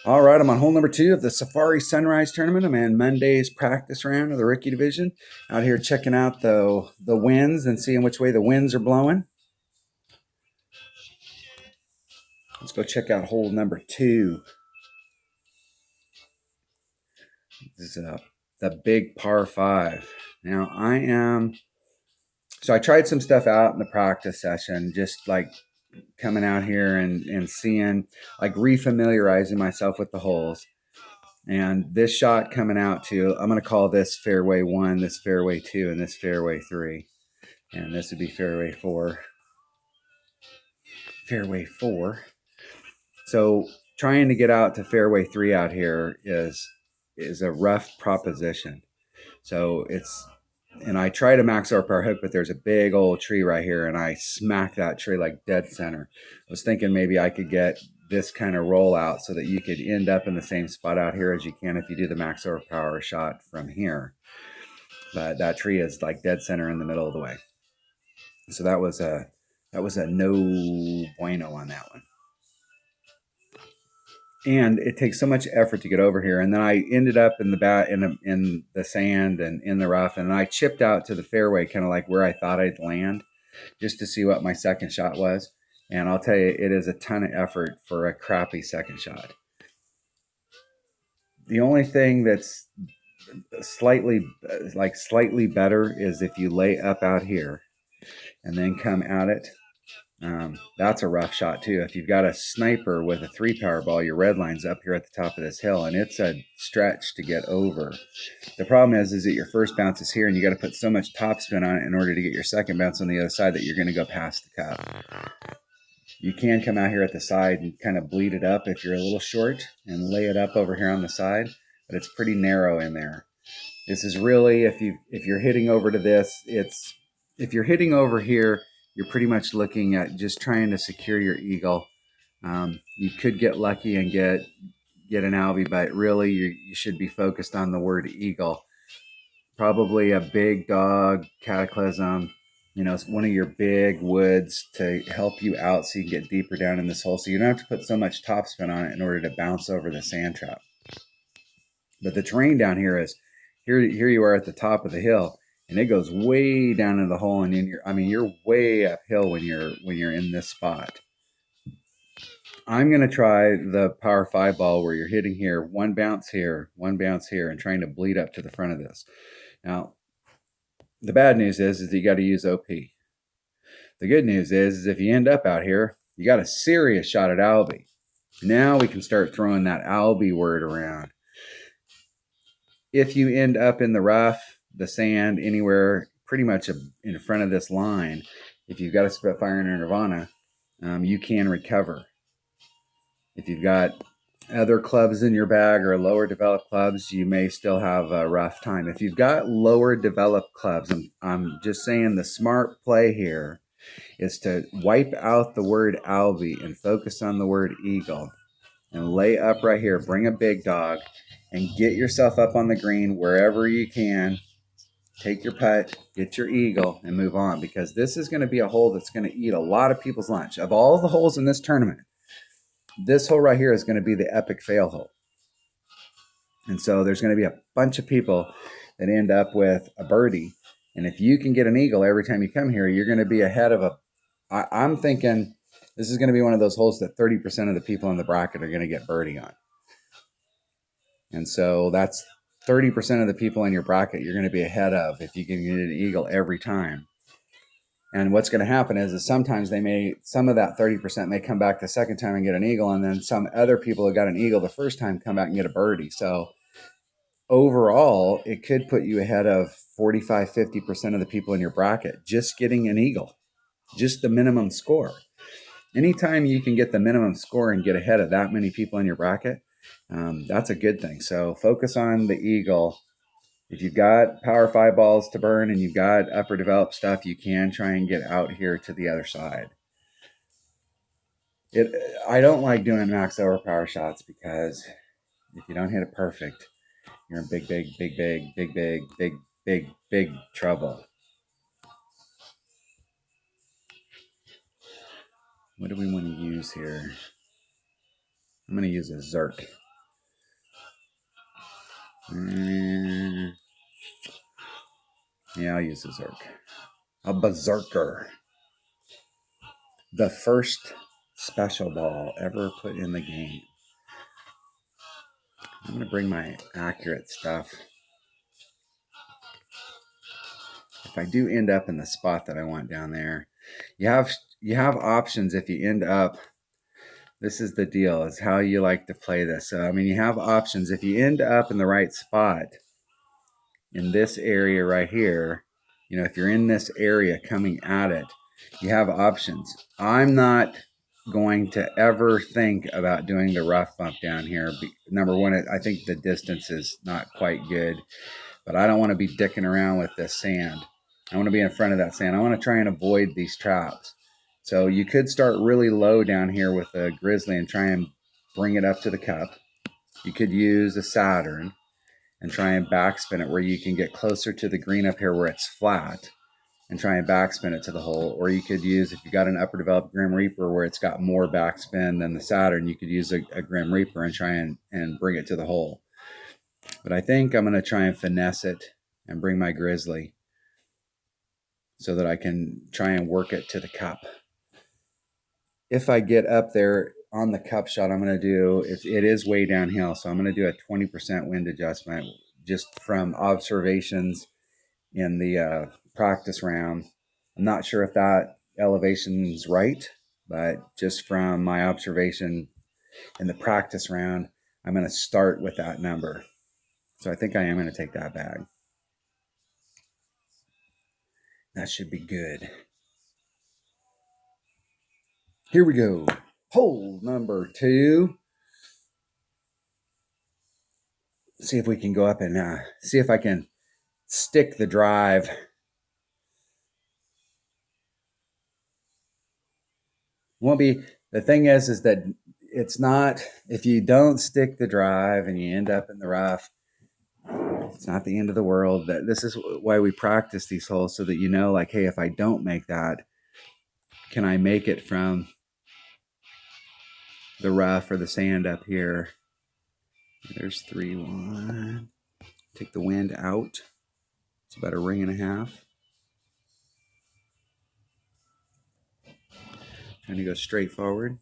All right, I'm on hole number 2 of the Safari Sunrise Tournament. I'm in Monday's practice round of the rookie division. Out here checking out the winds and seeing which way the winds are blowing. Let's go check out hole number 2. This is the big par 5. Now so I tried some stuff out in the practice session, just like coming out here and seeing, like refamiliarizing myself with the holes. And this shot coming out to, I'm going to call this fairway 1, this fairway 2, and this fairway 3. And this would be fairway 4. Fairway 4. So trying to get out to fairway 3 out here is a rough proposition. So and I try to max horsepower hook, but there's a big old tree right here, and I smack that tree like dead center. I was thinking maybe I could get this kind of rollout so that you could end up in the same spot out here as you can if you do the max horsepower shot from here. But that tree is like dead center in the middle of the way. So that was a no bueno on that one. And it takes so much effort to get over here. And then I ended up in the sand and in the rough, and I chipped out to the fairway, kind of like where I thought I'd land, just to see what my second shot was. And I'll tell you, it is a ton of effort for a crappy second shot. The only thing that's slightly better is if you lay up out here and then come at it. That's a rough shot too. If you've got a sniper with a 3-power ball, your red line's up here at the top of this hill, and it's a stretch to get over. The problem is that your first bounce is here, and you got to put so much topspin on it in order to get your second bounce on the other side that you're going to go past the cup. You can come out here at the side and kind of bleed it up if you're a little short and lay it up over here on the side, but it's pretty narrow in there. This is really, if you're hitting over to this, if you're hitting over here, you're pretty much looking at just trying to secure your eagle. You could get lucky and get an Albie, but really you should be focused on the word eagle. Probably a big dog, cataclysm, one of your big woods to help you out so you can get deeper down in this hole. So you don't have to put so much topspin on it in order to bounce over the sand trap. But the terrain down here is, here you are at the top of the hill, and it goes way down in the hole, and you're way uphill when you're in this spot. I'm going to try the power 5 ball where you're hitting here, one bounce here, and trying to bleed up to the front of this. Now, the bad news is that you got to use OP. The good news is if you end up out here, you got a serious shot at Albie. Now we can start throwing that Albie word around. If you end up in the rough, the sand, anywhere pretty much in front of this line, if you've got a Spitfire and a Nirvana, you can recover. If you've got other clubs in your bag or lower developed clubs, you may still have a rough time. If you've got lower developed clubs, I'm just saying the smart play here is to wipe out the word Albie and focus on the word eagle and lay up right here. Bring a big dog and get yourself up on the green wherever you can. Take your putt, get your eagle, and move on, because this is going to be a hole that's going to eat a lot of people's lunch. Of all the holes in this tournament, this hole right here is going to be the epic fail hole. And so there's going to be a bunch of people that end up with a birdie. And if you can get an eagle every time you come here, you're going to be ahead of I'm thinking this is going to be one of those holes that 30% of the people in the bracket are going to get birdie on. And so that's 30% of the people in your bracket you're going to be ahead of if you can get an eagle every time. And what's going to happen is sometimes some of that 30% may come back the second time and get an eagle, and then some other people who got an eagle the first time come back and get a birdie. So overall, it could put you ahead of 45, 50% of the people in your bracket just getting an eagle, just the minimum score. Anytime you can get the minimum score and get ahead of that many people in your bracket, that's a good thing. So focus on the eagle. If you've got power 5 balls to burn and you've got upper developed stuff, you can try and get out here to the other side. I don't like doing max overpower shots because if you don't hit it perfect, you're in big trouble. What do we want to use here? I'm going to use a Zerk. Yeah, I'll use a Zerk. A Berserker. The first special ball ever put in the game. I'm going to bring my accurate stuff. If I do end up in the spot that I want down there, you have options if you end up. This is the deal, is how you like to play this. So, I mean, you have options. If you end up in the right spot in this area right here, you know, if you're in this area coming at it, you have options. I'm not going to ever think about doing the rough bump down here. Number one, I think the distance is not quite good, but I don't want to be dicking around with this sand. I want to be in front of that sand. I want to try and avoid these traps. So you could start really low down here with a Grizzly and try and bring it up to the cup. You could use a Saturn and try and backspin it where you can get closer to the green up here where it's flat and try and backspin it to the hole. Or you could use, if you got an upper developed Grim Reaper where it's got more backspin than the Saturn, you could use a Grim Reaper and try and bring it to the hole. But I think I'm going to try and finesse it and bring my Grizzly so that I can try and work it to the cup. If I get up there on the cup shot, I'm going to do, it is way downhill, so I'm going to do a 20% wind adjustment just from observations in the practice round. I'm not sure if that elevation is right, but just from my observation in the practice round, I'm going to start with that number. So I think I am going to take that bag. That should be good. Here we go. Hole number 2. See if we can go up and see if I can stick the drive. Won't be, the thing is that it's not, if you don't stick the drive and you end up in the rough, it's not the end of the world. That this is why we practice these holes, so that you know, like, hey, if I don't make that, can I make it from the rough or the sand up here? There's 3-1. Take the wind out. It's about a ring and a half. Trying to go straight forward.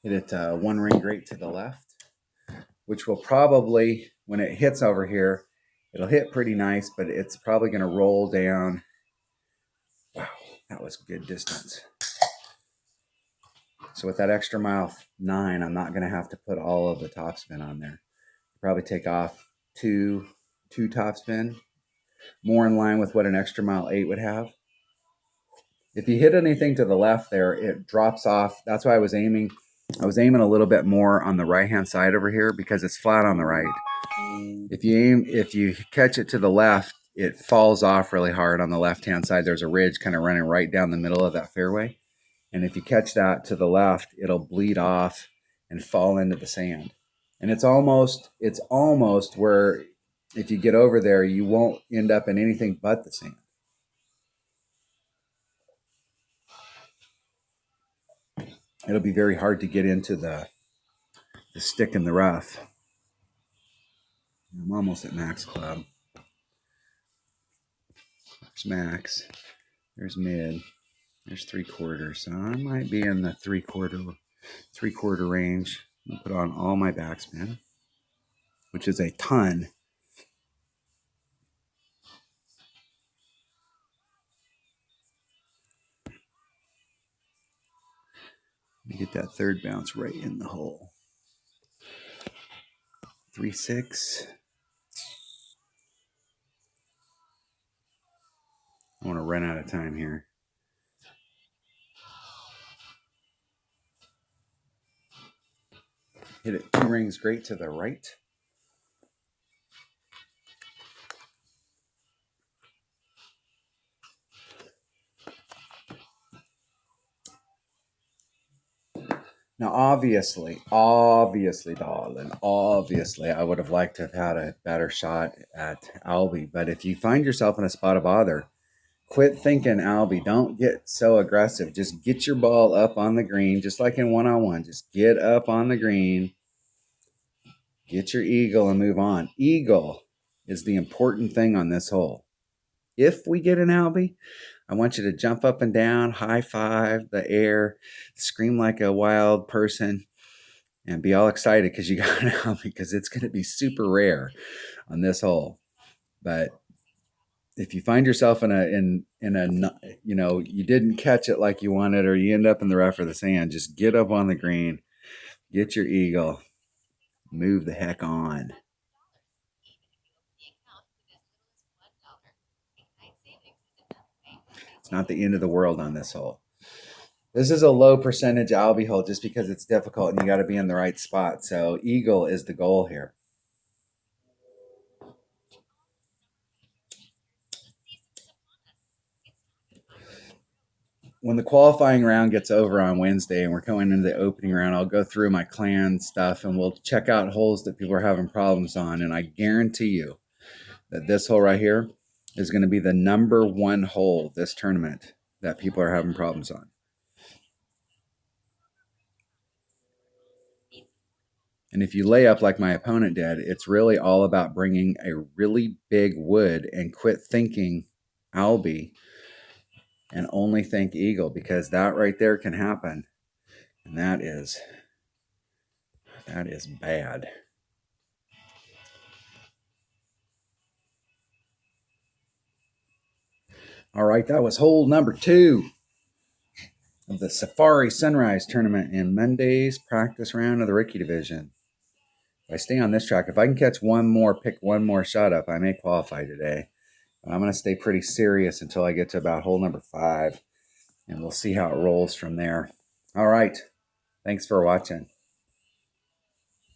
Hit it one ring great to the left, which will probably, when it hits over here, it'll hit pretty nice, but it's probably going to roll down. Wow, that was good distance. So with that extra mile 9, I'm not going to have to put all of the topspin on there. Probably take off two topspin, more in line with what an extra mile 8 would have. If you hit anything to the left there, it drops off. That's why I was aiming a little bit more on the right-hand side over here because it's flat on the right. If you catch it to the left, it falls off really hard on the left-hand side. There's a ridge kind of running right down the middle of that fairway. And if you catch that to the left, it'll bleed off and fall into the sand. And it's almost where if you get over there, you won't end up in anything but the sand. It'll be very hard to get into the stick in the rough. I'm almost at max club. There's max. There's mid. There's 3/4. So I might be in the 3/4 range. I'll put on all my backspin, which is a ton. Let me get that third bounce right in the hole. 3-6. I want to run out of time here. Hit it 2 rings great to the right. Now, obviously, darling, I would have liked to have had a better shot at Albie. But if you find yourself in a spot of bother, Quit thinking, Albie. Don't get so aggressive. Just get your ball up on the green, just like in one-on-one. Just get up on the green, get your eagle, and move on. Eagle is the important thing on this hole. If we get an Albie, I want you to jump up and down, high five the air, scream like a wild person, and be all excited because you got an Albie, because it's going to be super rare on this hole. But if you find yourself in a you didn't catch it like you wanted, or you end up in the rough or the sand, just get up on the green, get your eagle, move the heck on. It's not the end of the world on this hole. This is a low percentage Albie hole just because it's difficult and you got to be in the right spot. So eagle is the goal here. When the qualifying round gets over on Wednesday and we're going into the opening round, I'll go through my clan stuff and we'll check out holes that people are having problems on. And I guarantee you that this hole right here is going to be the number one hole this tournament that people are having problems on. And if you lay up like my opponent did, it's really all about bringing a really big wood and quit thinking Albie and only think eagle, because that right there can happen. And that is bad. All right, that was hole number 2 of the Safari Sunrise tournament in Monday's practice round of the Ricky division. If I stay on this track, if I can catch one more, pick one more shot up, I may qualify today. But I'm going to stay pretty serious until I get to about hole number 5, and we'll see how it rolls from there. All right. Thanks for watching.